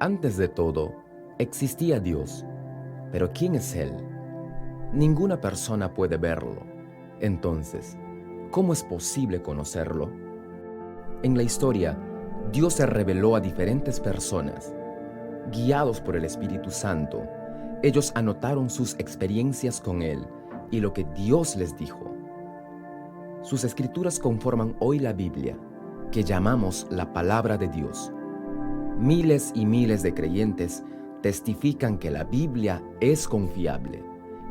Antes de todo, existía Dios. Pero ¿quién es Él? Ninguna persona puede verlo. Entonces, ¿cómo es posible conocerlo? En la historia, Dios se reveló a diferentes personas. Guiados por el Espíritu Santo, ellos anotaron sus experiencias con Él y lo que Dios les dijo. Sus escrituras conforman hoy la Biblia, que llamamos la Palabra de Dios. Miles y miles de creyentes testifican que la Biblia es confiable,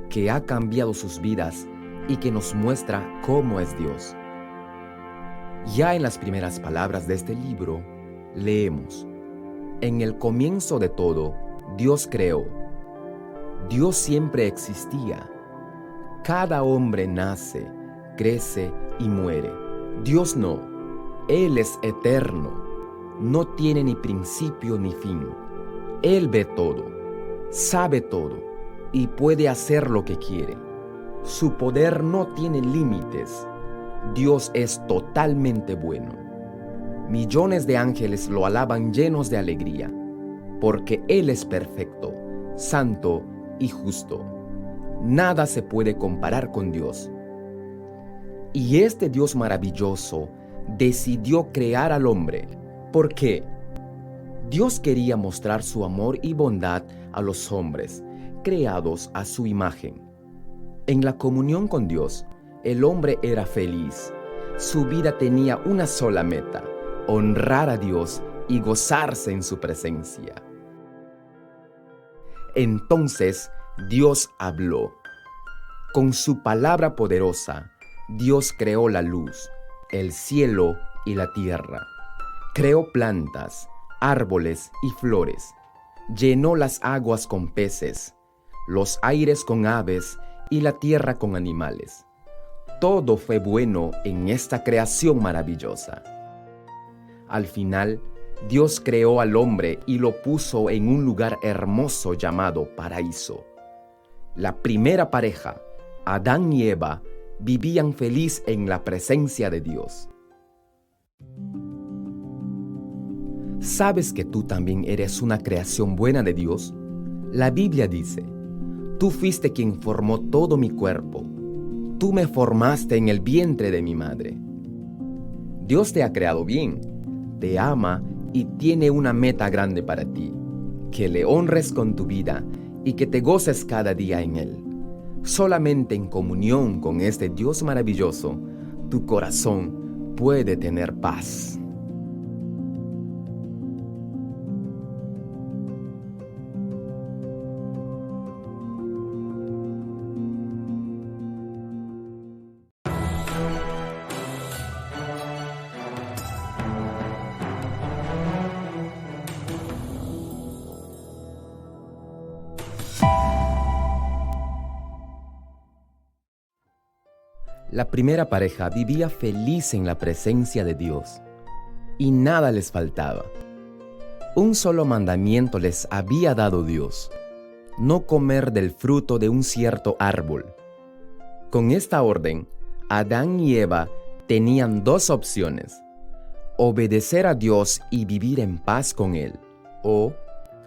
que ha cambiado sus vidas y que nos muestra cómo es Dios. Ya en las primeras palabras de este libro, leemos: en el comienzo de todo, Dios creó. Dios siempre existía. Cada hombre nace, crece y muere. Dios no. Él es eterno. No tiene ni principio ni fin. Él ve todo, sabe todo y puede hacer lo que quiere. Su poder no tiene límites. Dios es totalmente bueno. Millones de ángeles lo alaban llenos de alegría, porque Él es perfecto, santo y justo. Nada se puede comparar con Dios. Y este Dios maravilloso decidió crear al hombre. ¿Por qué? Dios quería mostrar su amor y bondad a los hombres, creados a su imagen. En la comunión con Dios, el hombre era feliz. Su vida tenía una sola meta: honrar a Dios y gozarse en su presencia. Entonces Dios habló. Con su palabra poderosa, Dios creó la luz, el cielo y la tierra. Creó plantas, árboles y flores. Llenó las aguas con peces, los aires con aves y la tierra con animales. Todo fue bueno en esta creación maravillosa. Al final, Dios creó al hombre y lo puso en un lugar hermoso llamado paraíso. La primera pareja, Adán y Eva, vivían feliz en la presencia de Dios. ¿Sabes que tú también eres una creación buena de Dios? La Biblia dice: tú fuiste quien formó todo mi cuerpo. Tú me formaste en el vientre de mi madre. Dios te ha creado bien, te ama y tiene una meta grande para ti: que le honres con tu vida y que te goces cada día en Él. Solamente en comunión con este Dios maravilloso, tu corazón puede tener paz. La primera pareja vivía feliz en la presencia de Dios y nada les faltaba. Un solo mandamiento les había dado Dios: no comer del fruto de un cierto árbol. Con esta orden, Adán y Eva tenían dos opciones: obedecer a Dios y vivir en paz con Él, o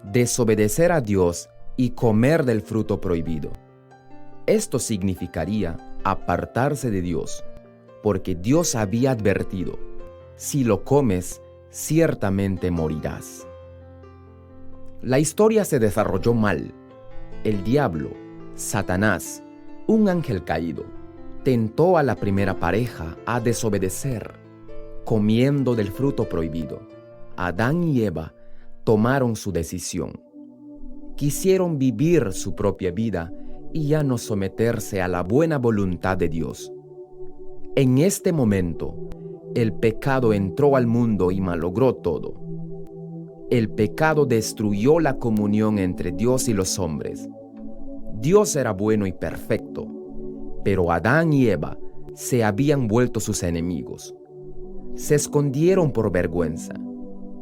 desobedecer a Dios y comer del fruto prohibido. Esto significaría apartarse de Dios, porque Dios había advertido: si lo comes, ciertamente morirás. La historia se desarrolló mal. El diablo, Satanás, un ángel caído, tentó a la primera pareja a desobedecer, comiendo del fruto prohibido. Adán y Eva tomaron su decisión. Quisieron vivir su propia vida y ya no someterse a la buena voluntad de Dios. En este momento, el pecado entró al mundo y malogró todo. El pecado destruyó la comunión entre Dios y los hombres. Dios era bueno y perfecto, pero Adán y Eva se habían vuelto sus enemigos. Se escondieron por vergüenza.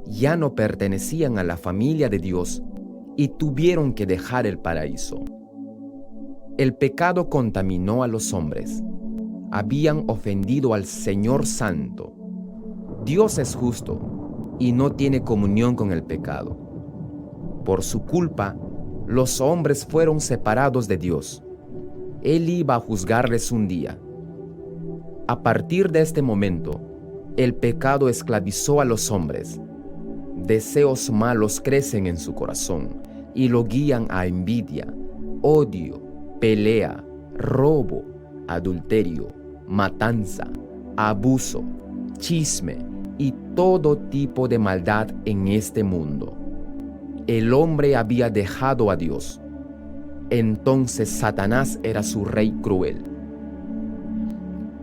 Ya no pertenecían a la familia de Dios y tuvieron que dejar el paraíso. El pecado contaminó a los hombres. Habían ofendido al Señor Santo. Dios es justo y no tiene comunión con el pecado. Por su culpa, los hombres fueron separados de Dios. Él iba a juzgarles un día. A partir de este momento, el pecado esclavizó a los hombres. Deseos malos crecen en su corazón y lo guían a envidia, odio, pelea, robo, adulterio, matanza, abuso, chisme y todo tipo de maldad en este mundo. El hombre había dejado a Dios. Entonces Satanás era su rey cruel.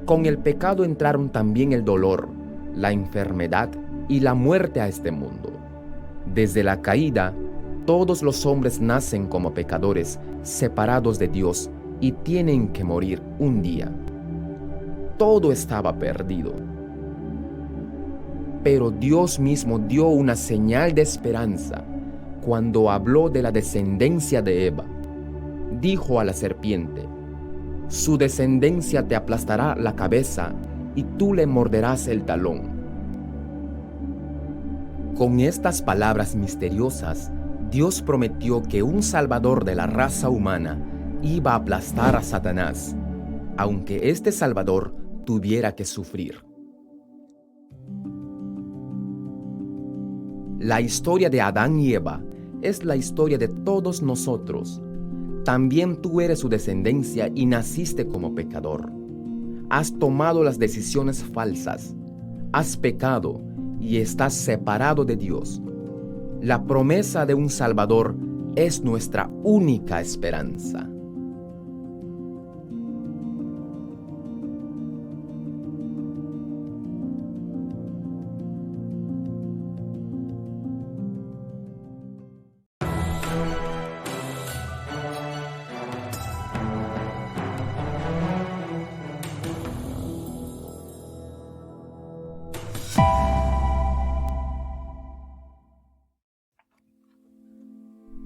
Con el pecado entraron también el dolor, la enfermedad y la muerte a este mundo. Desde la caída, todos los hombres nacen como pecadores, separados de Dios, y tienen que morir un día. Todo estaba perdido. Pero Dios mismo dio una señal de esperanza cuando habló de la descendencia de Eva. Dijo a la serpiente: su descendencia te aplastará la cabeza y tú le morderás el talón. Con estas palabras misteriosas, Dios prometió que un Salvador de la raza humana iba a aplastar a Satanás, aunque este Salvador tuviera que sufrir. La historia de Adán y Eva es la historia de todos nosotros. También tú eres su descendencia y naciste como pecador. Has tomado las decisiones falsas, has pecado y estás separado de Dios. La promesa de un Salvador es nuestra única esperanza.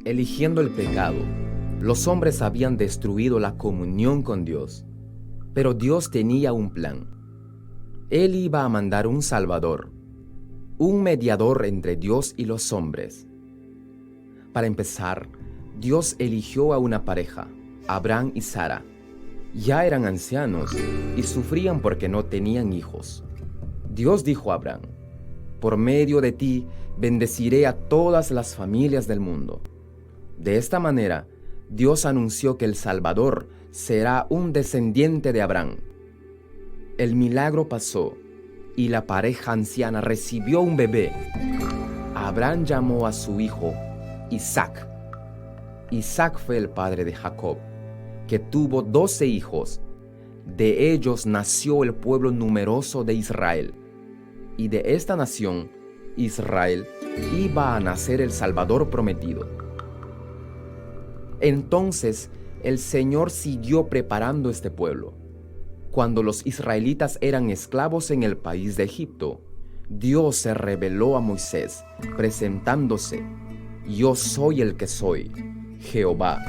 Eligiendo el pecado, los hombres habían destruido la comunión con Dios. Pero Dios tenía un plan. Él iba a mandar un Salvador, un mediador entre Dios y los hombres. Para empezar, Dios eligió a una pareja, Abraham y Sara. Ya eran ancianos y sufrían porque no tenían hijos. Dios dijo a Abraham: por medio de ti bendeciré a todas las familias del mundo. De esta manera, Dios anunció que el Salvador será un descendiente de Abraham. El milagro pasó y la pareja anciana recibió un bebé. Abraham llamó a su hijo Isaac. Isaac fue el padre de Jacob, que tuvo 12 hijos. De ellos nació el pueblo numeroso de Israel. Y de esta nación, Israel, iba a nacer el Salvador prometido. Entonces el Señor siguió preparando este pueblo. Cuando los israelitas eran esclavos en el país de Egipto, Dios se reveló a Moisés, presentándose: yo soy el que soy, Jehová.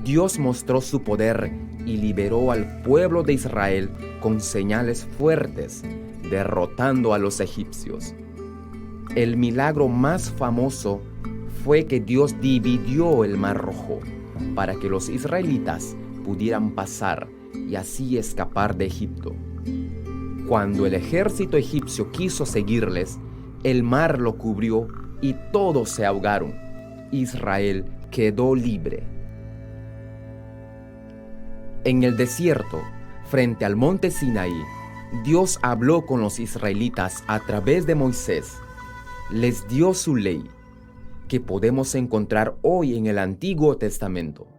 Dios mostró su poder y liberó al pueblo de Israel con señales fuertes, derrotando a los egipcios. El milagro más famoso fue que Dios dividió el Mar Rojo para que los israelitas pudieran pasar y así escapar de Egipto. Cuando el ejército egipcio quiso seguirles, el mar lo cubrió y todos se ahogaron. Israel quedó libre. En el desierto, frente al monte Sinaí, Dios habló con los israelitas a través de Moisés. Les dio su ley, que podemos encontrar hoy en el Antiguo Testamento.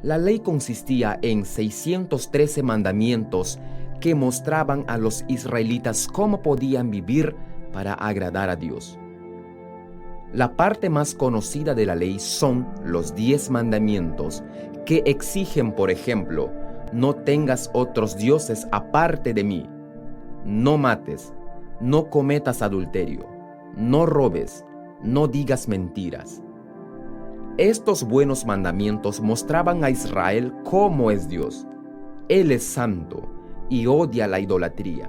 La ley consistía en 613 mandamientos que mostraban a los israelitas cómo podían vivir para agradar a Dios. La parte más conocida de la ley son los 10 mandamientos, que exigen, por ejemplo, no tengas otros dioses aparte de mí, no mates, no cometas adulterio, no robes, no digas mentiras. Estos buenos mandamientos mostraban a Israel cómo es Dios. Él es santo y odia la idolatría,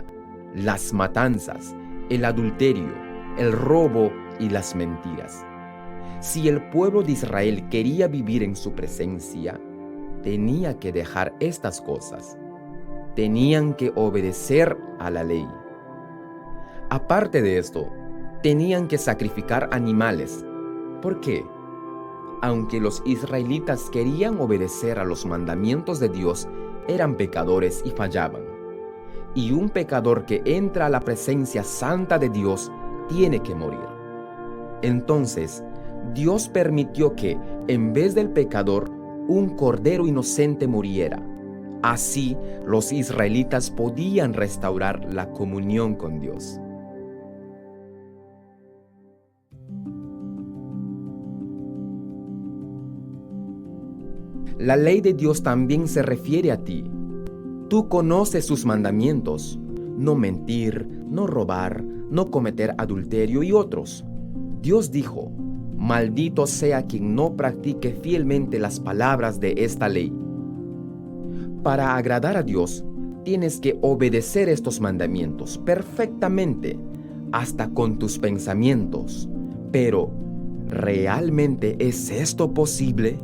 las matanzas, el adulterio, el robo y las mentiras. Si el pueblo de Israel quería vivir en su presencia, tenía que dejar estas cosas. Tenían que obedecer a la ley. Aparte de esto, tenían que sacrificar animales. ¿Por qué? Aunque los israelitas querían obedecer a los mandamientos de Dios, eran pecadores y fallaban. Y un pecador que entra a la presencia santa de Dios tiene que morir. Entonces, Dios permitió que, en vez del pecador, un cordero inocente muriera. Así, los israelitas podían restaurar la comunión con Dios. La ley de Dios también se refiere a ti. Tú conoces sus mandamientos: no mentir, no robar, no cometer adulterio y otros. Dios dijo: maldito sea quien no practique fielmente las palabras de esta ley. Para agradar a Dios, tienes que obedecer estos mandamientos perfectamente, hasta con tus pensamientos. Pero, ¿realmente es esto posible?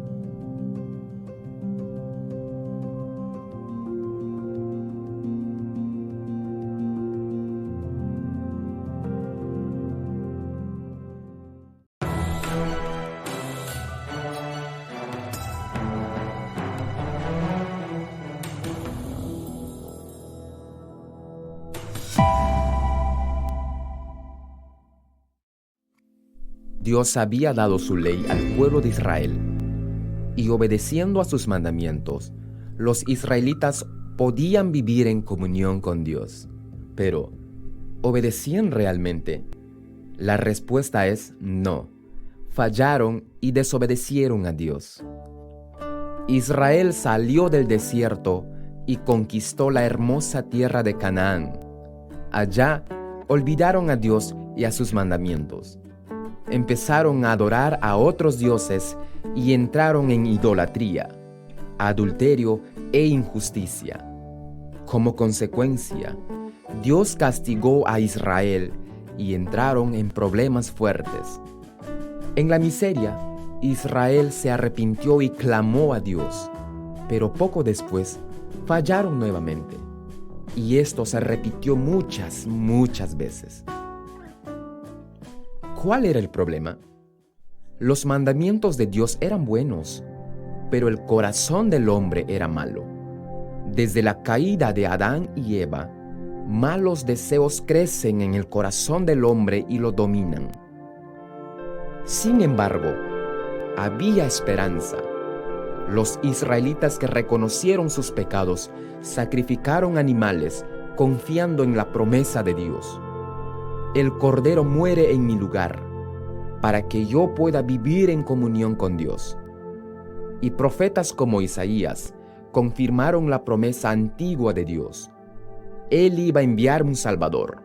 Dios había dado su ley al pueblo de Israel, y obedeciendo a sus mandamientos, los israelitas podían vivir en comunión con Dios. Pero, ¿obedecían realmente? La respuesta es no. Fallaron y desobedecieron a Dios. Israel salió del desierto y conquistó la hermosa tierra de Canaán. Allá olvidaron a Dios y a sus mandamientos. Empezaron a adorar a otros dioses y entraron en idolatría, adulterio e injusticia. Como consecuencia, Dios castigó a Israel y entraron en problemas fuertes. En la miseria, Israel se arrepintió y clamó a Dios, pero poco después fallaron nuevamente, y esto se repitió muchas veces. ¿Cuál era el problema? Los mandamientos de Dios eran buenos, pero el corazón del hombre era malo. Desde la caída de Adán y Eva, malos deseos crecen en el corazón del hombre y lo dominan. Sin embargo, había esperanza. Los israelitas que reconocieron sus pecados sacrificaron animales confiando en la promesa de Dios. El Cordero muere en mi lugar, para que yo pueda vivir en comunión con Dios. Y profetas como Isaías confirmaron la promesa antigua de Dios. Él iba a enviar un Salvador.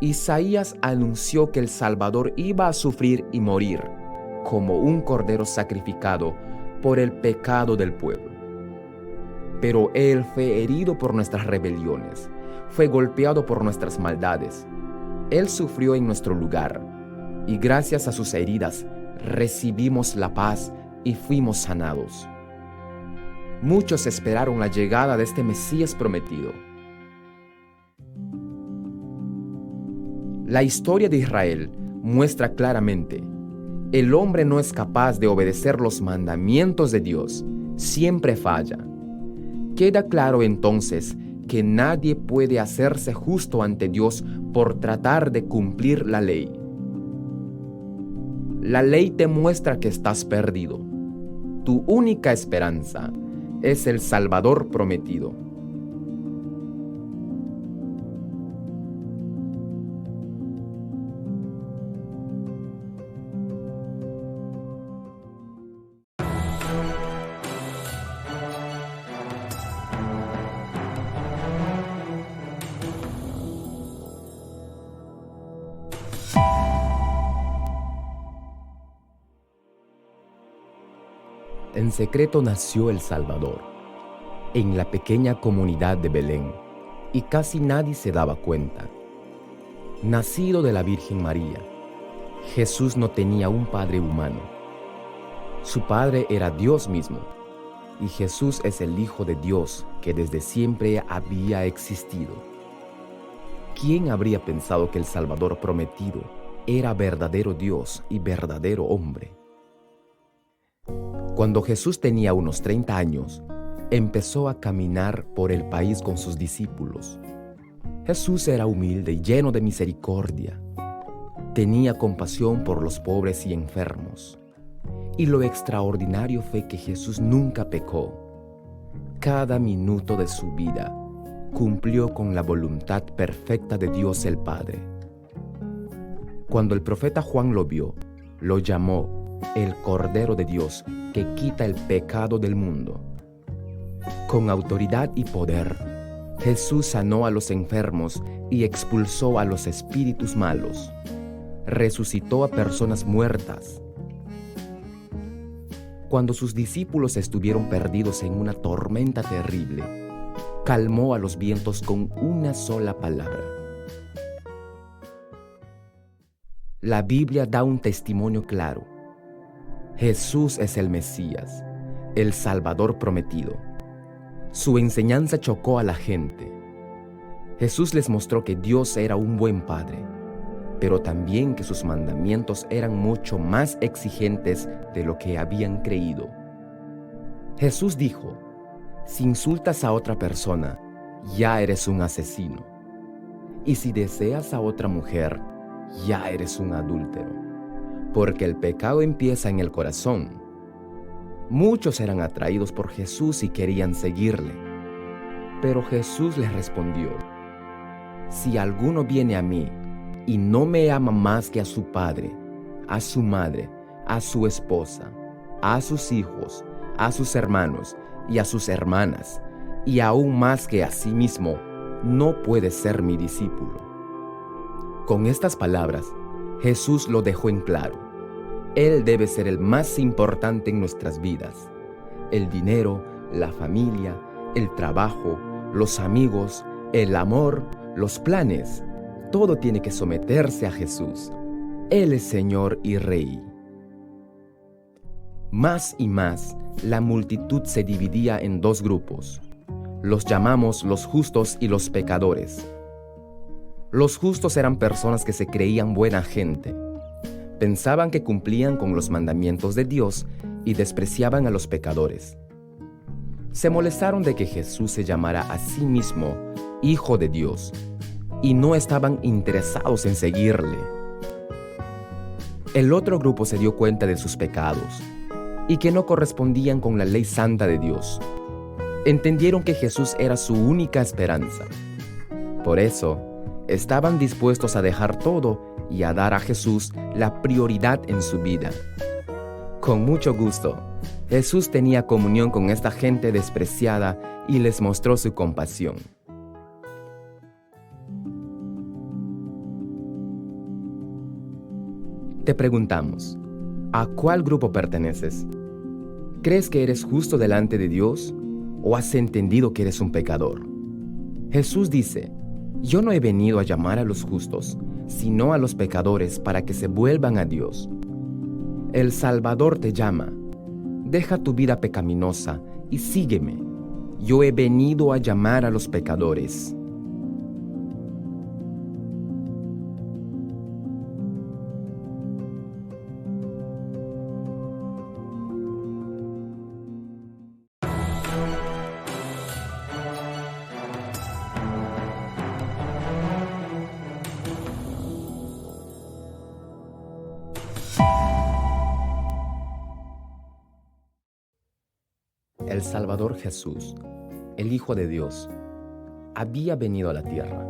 Isaías anunció que el Salvador iba a sufrir y morir, como un cordero sacrificado por el pecado del pueblo. Pero Él fue herido por nuestras rebeliones, fue golpeado por nuestras maldades. Él sufrió en nuestro lugar, y gracias a sus heridas recibimos la paz y fuimos sanados. Muchos esperaron la llegada de este Mesías prometido. La historia de Israel muestra claramente: el hombre no es capaz de obedecer los mandamientos de Dios, siempre falla. Queda claro entonces que nadie puede hacerse justo ante Dios por tratar de cumplir la ley. La ley te muestra que estás perdido. Tu única esperanza es el Salvador prometido. En secreto nació el Salvador, en la pequeña comunidad de Belén, y casi nadie se daba cuenta. Nacido de la Virgen María, Jesús no tenía un padre humano. Su padre era Dios mismo, y Jesús es el Hijo de Dios que desde siempre había existido. ¿Quién habría pensado que el Salvador prometido era verdadero Dios y verdadero hombre? Cuando Jesús tenía unos 30 años, empezó a caminar por el país con sus discípulos. Jesús era humilde y lleno de misericordia. Tenía compasión por los pobres y enfermos. Y lo extraordinario fue que Jesús nunca pecó. Cada minuto de su vida cumplió con la voluntad perfecta de Dios el Padre. Cuando el profeta Juan lo vio, lo llamó el Cordero de Dios que quita el pecado del mundo. Con autoridad y poder, Jesús sanó a los enfermos y expulsó a los espíritus malos. Resucitó a personas muertas. Cuando sus discípulos estuvieron perdidos en una tormenta terrible, calmó a los vientos con una sola palabra. La Biblia da un testimonio claro. Jesús es el Mesías, el Salvador prometido. Su enseñanza chocó a la gente. Jesús les mostró que Dios era un buen Padre, pero también que sus mandamientos eran mucho más exigentes de lo que habían creído. Jesús dijo: si insultas a otra persona, ya eres un asesino. Y si deseas a otra mujer, ya eres un adúltero. Porque el pecado empieza en el corazón. Muchos eran atraídos por Jesús y querían seguirle. Pero Jesús les respondió: si alguno viene a mí y no me ama más que a su padre, a su madre, a su esposa, a sus hijos, a sus hermanos y a sus hermanas, y aún más que a sí mismo, no puede ser mi discípulo. Con estas palabras, Jesús lo dejó en claro. Él debe ser el más importante en nuestras vidas. El dinero, la familia, el trabajo, los amigos, el amor, los planes, todo tiene que someterse a Jesús. Él es Señor y Rey. Más y más, la multitud se dividía en dos grupos. Los llamamos los justos y los pecadores. Los justos eran personas que se creían buena gente. Pensaban que cumplían con los mandamientos de Dios y despreciaban a los pecadores. Se molestaron de que Jesús se llamara a sí mismo Hijo de Dios y no estaban interesados en seguirle. El otro grupo se dio cuenta de sus pecados y que no correspondían con la ley santa de Dios. Entendieron que Jesús era su única esperanza. Por eso, estaban dispuestos a dejar todo y a dar a Jesús la prioridad en su vida. Con mucho gusto, Jesús tenía comunión con esta gente despreciada y les mostró su compasión. Te preguntamos, ¿a cuál grupo perteneces? ¿Crees que eres justo delante de Dios o has entendido que eres un pecador? Jesús dice: yo no he venido a llamar a los justos, sino a los pecadores para que se vuelvan a Dios. El Salvador te llama: deja tu vida pecaminosa y sígueme. Yo he venido a llamar a los pecadores. El Salvador Jesús, el Hijo de Dios, había venido a la tierra.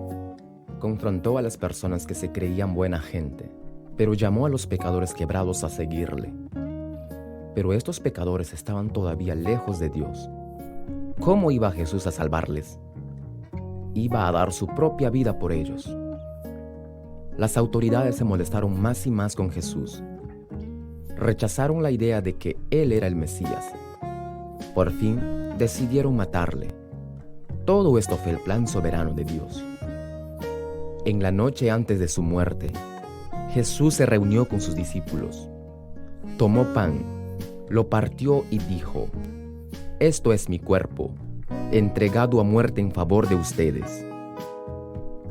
Confrontó a las personas que se creían buena gente, pero llamó a los pecadores quebrados a seguirle. Pero estos pecadores estaban todavía lejos de Dios. ¿Cómo iba Jesús a salvarles? Iba a dar su propia vida por ellos. Las autoridades se molestaron más y más con Jesús. Rechazaron la idea de que Él era el Mesías. Por fin, decidieron matarle. Todo esto fue el plan soberano de Dios. En la noche antes de su muerte, Jesús se reunió con sus discípulos. Tomó pan, lo partió y dijo: «Esto es mi cuerpo, entregado a muerte en favor de ustedes».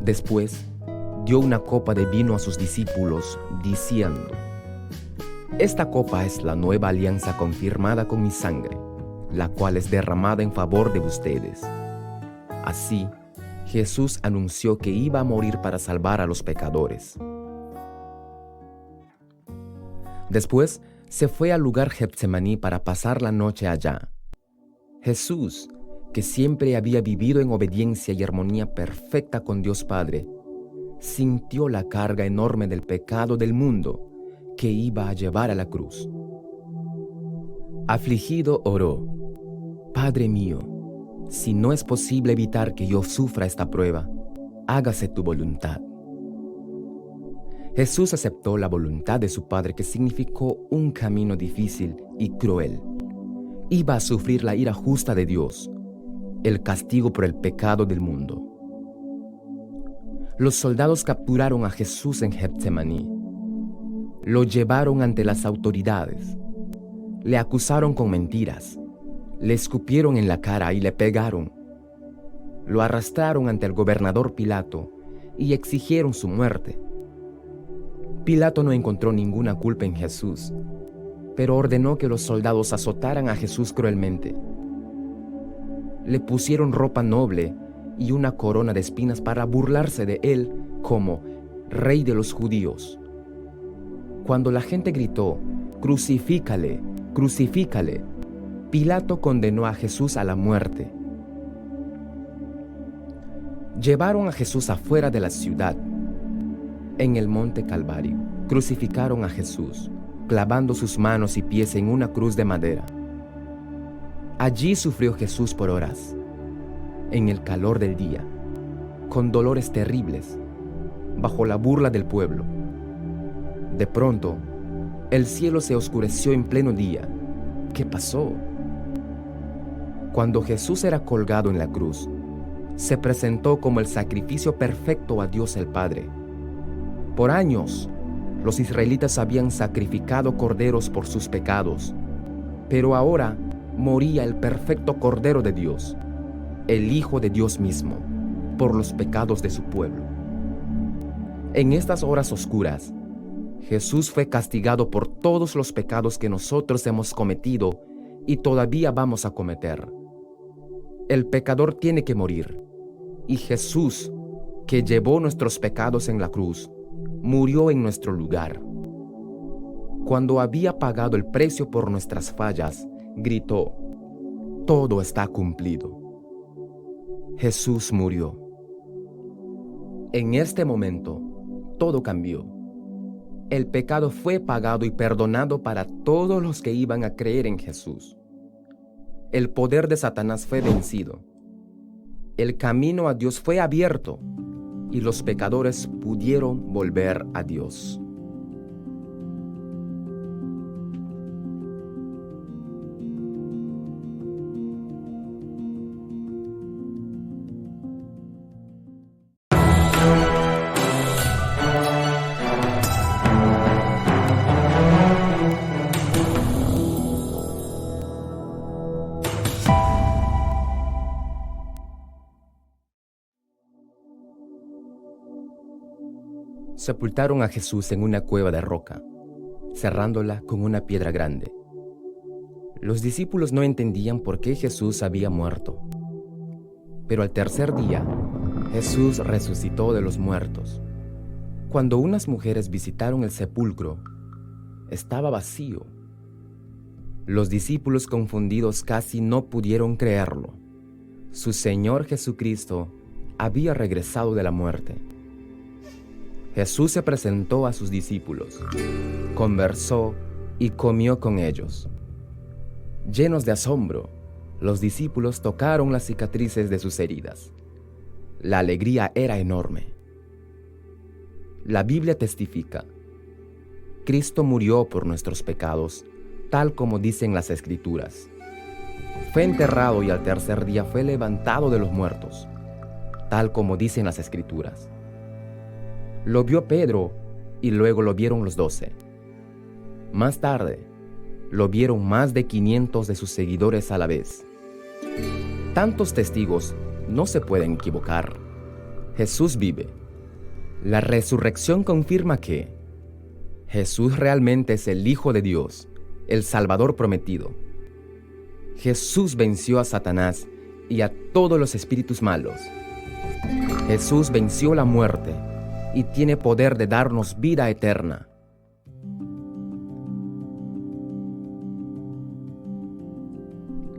Después, dio una copa de vino a sus discípulos, diciendo: «Esta copa es la nueva alianza confirmada con mi sangre, la cual es derramada en favor de ustedes». Así, Jesús anunció que iba a morir para salvar a los pecadores. Después, se fue al lugar Getsemaní para pasar la noche allá. Jesús, que siempre había vivido en obediencia y armonía perfecta con Dios Padre, sintió la carga enorme del pecado del mundo que iba a llevar a la cruz. Afligido oró: «Padre mío, si no es posible evitar que yo sufra esta prueba, hágase tu voluntad». Jesús aceptó la voluntad de su Padre, que significó un camino difícil y cruel. Iba a sufrir la ira justa de Dios, el castigo por el pecado del mundo. Los soldados capturaron a Jesús en Getsemaní. Lo llevaron ante las autoridades. Le acusaron con mentiras. Le escupieron en la cara y le pegaron. Lo arrastraron ante el gobernador Pilato y exigieron su muerte. Pilato no encontró ninguna culpa en Jesús, pero ordenó que los soldados azotaran a Jesús cruelmente. Le pusieron ropa noble y una corona de espinas para burlarse de él como Rey de los Judíos. Cuando la gente gritó: «¡Crucifícale! ¡Crucifícale!», Pilato condenó a Jesús a la muerte. Llevaron a Jesús afuera de la ciudad. En el monte Calvario, crucificaron a Jesús, clavando sus manos y pies en una cruz de madera. Allí sufrió Jesús por horas, en el calor del día, con dolores terribles, bajo la burla del pueblo. De pronto, el cielo se oscureció en pleno día. ¿Qué pasó? Cuando Jesús era colgado en la cruz, se presentó como el sacrificio perfecto a Dios el Padre. Por años, los israelitas habían sacrificado corderos por sus pecados, pero ahora moría el perfecto Cordero de Dios, el Hijo de Dios mismo, por los pecados de su pueblo. En estas horas oscuras, Jesús fue castigado por todos los pecados que nosotros hemos cometido y todavía vamos a cometer. El pecador tiene que morir, y Jesús, que llevó nuestros pecados en la cruz, murió en nuestro lugar. Cuando había pagado el precio por nuestras fallas, gritó: «Todo está cumplido». Jesús murió. En este momento, todo cambió. El pecado fue pagado y perdonado para todos los que iban a creer en Jesús. El poder de Satanás fue vencido. El camino a Dios fue abierto y los pecadores pudieron volver a Dios. Sepultaron a Jesús en una cueva de roca, cerrándola con una piedra grande. Los discípulos no entendían por qué Jesús había muerto. Pero al tercer día, Jesús resucitó de los muertos. Cuando unas mujeres visitaron el sepulcro, estaba vacío. Los discípulos, confundidos, casi no pudieron creerlo. Su Señor Jesucristo había regresado de la muerte. Jesús se presentó a sus discípulos, conversó y comió con ellos. Llenos de asombro, los discípulos tocaron las cicatrices de sus heridas. La alegría era enorme. La Biblia testifica: Cristo murió por nuestros pecados, tal como dicen las Escrituras. Fue enterrado y al tercer día fue levantado de los muertos, tal como dicen las Escrituras. Lo vio Pedro y luego lo vieron los 12. Más tarde, lo vieron más de 500 de sus seguidores a la vez. Tantos testigos no se pueden equivocar. Jesús vive. La resurrección confirma que Jesús realmente es el Hijo de Dios, el Salvador prometido. Jesús venció a Satanás y a todos los espíritus malos. Jesús venció la muerte y tiene poder de darnos vida eterna.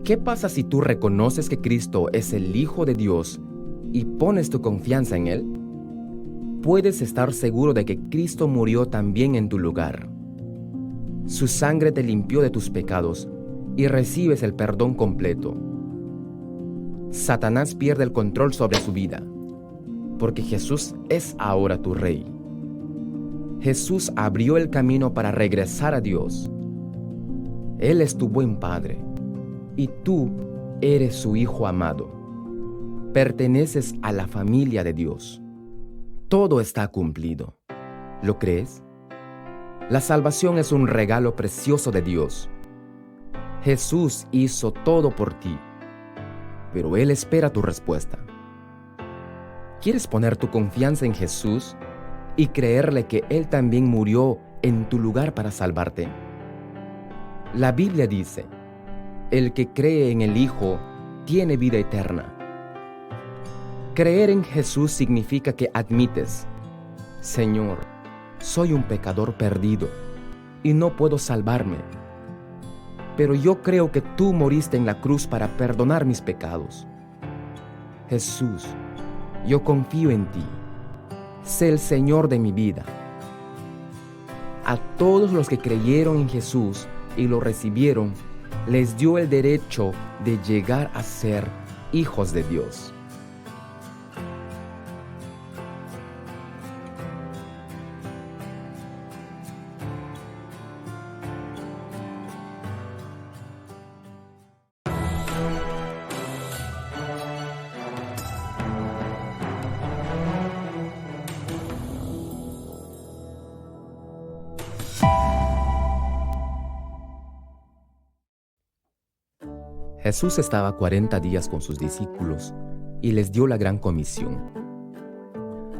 ¿Qué pasa si tú reconoces que Cristo es el Hijo de Dios y pones tu confianza en Él? Puedes estar seguro de que Cristo murió también en tu lugar. Su sangre te limpió de tus pecados y recibes el perdón completo. Satanás pierde el control sobre su vida, porque Jesús es ahora tu Rey. Jesús abrió el camino para regresar a Dios. Él es tu buen Padre, y tú eres su Hijo amado. Perteneces a la familia de Dios. Todo está cumplido. ¿Lo crees? La salvación es un regalo precioso de Dios. Jesús hizo todo por ti, pero Él espera tu respuesta. ¿Quieres poner tu confianza en Jesús y creerle que Él también murió en tu lugar para salvarte? La Biblia dice: el que cree en el Hijo tiene vida eterna. Creer en Jesús significa que admites: Señor, soy un pecador perdido y no puedo salvarme, pero yo creo que tú moriste en la cruz para perdonar mis pecados. Jesús, yo confío en ti. Sé el Señor de mi vida. A todos los que creyeron en Jesús y lo recibieron, les dio el derecho de llegar a ser hijos de Dios. Jesús estaba 40 días con sus discípulos y les dio la gran comisión.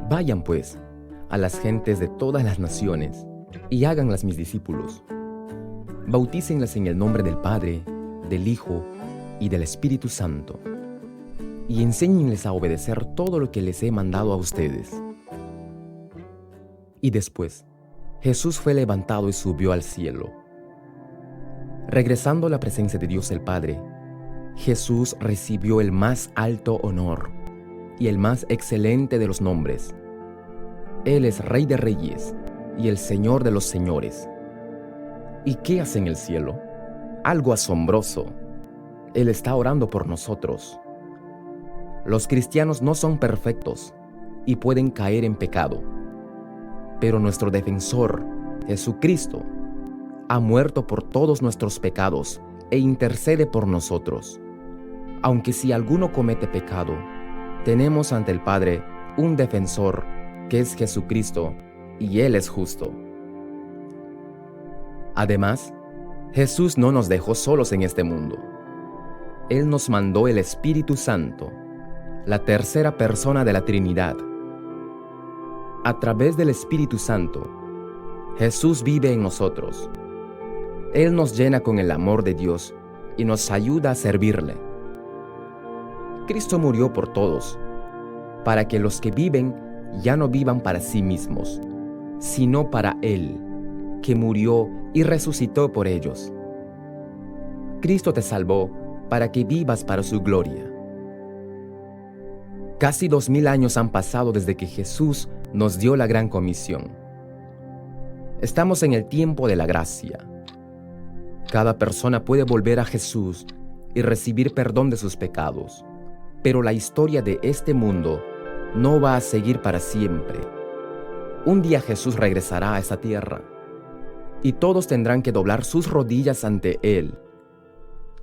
Vayan pues a las gentes de todas las naciones y háganlas mis discípulos. Bautícenlas en el nombre del Padre, del Hijo y del Espíritu Santo, y enséñenles a obedecer todo lo que les he mandado a ustedes. Y después, Jesús fue levantado y subió al cielo. Regresando a la presencia de Dios el Padre, Jesús recibió el más alto honor y el más excelente de los nombres. Él es Rey de Reyes y el Señor de los Señores. ¿Y qué hace en el cielo? Algo asombroso. Él está orando por nosotros. Los cristianos no son perfectos y pueden caer en pecado, pero nuestro defensor, Jesucristo, ha muerto por todos nuestros pecados e intercede por nosotros. Aunque si alguno comete pecado, tenemos ante el Padre un defensor que es Jesucristo, y Él es justo. Además, Jesús no nos dejó solos en este mundo. Él nos mandó el Espíritu Santo, la tercera persona de la Trinidad. A través del Espíritu Santo, Jesús vive en nosotros. Él nos llena con el amor de Dios y nos ayuda a servirle. Cristo murió por todos, para que los que viven ya no vivan para sí mismos, sino para Él, que murió y resucitó por ellos. Cristo te salvó para que vivas para su gloria. Casi 2000 años han pasado desde que Jesús nos dio la gran comisión. Estamos en el tiempo de la gracia. Cada persona puede volver a Jesús y recibir perdón de sus pecados, pero la historia de este mundo no va a seguir para siempre. Un día Jesús regresará a esta tierra y todos tendrán que doblar sus rodillas ante Él.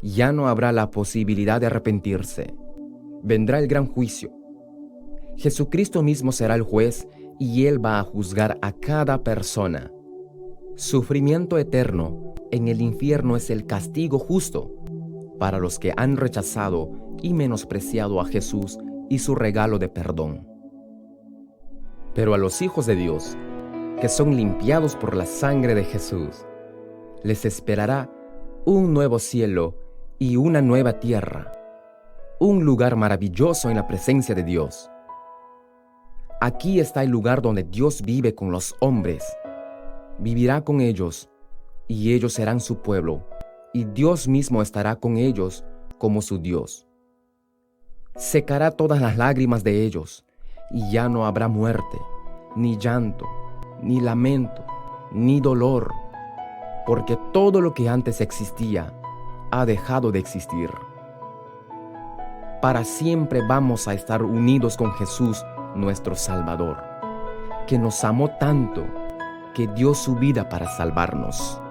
Ya no habrá la posibilidad de arrepentirse. Vendrá el gran juicio. Jesucristo mismo será el juez y Él va a juzgar a cada persona. Sufrimiento eterno en el infierno es el castigo justo para los que han rechazado y menospreciado a Jesús y su regalo de perdón. Pero a los hijos de Dios, que son limpiados por la sangre de Jesús, les esperará un nuevo cielo y una nueva tierra, un lugar maravilloso en la presencia de Dios. Aquí está el lugar donde Dios vive con los hombres. Vivirá con ellos, y ellos serán su pueblo, y Dios mismo estará con ellos como su Dios. Secará todas las lágrimas de ellos, y ya no habrá muerte, ni llanto, ni lamento, ni dolor, porque todo lo que antes existía ha dejado de existir. Para siempre vamos a estar unidos con Jesús, nuestro Salvador, que nos amó tanto que dio su vida para salvarnos.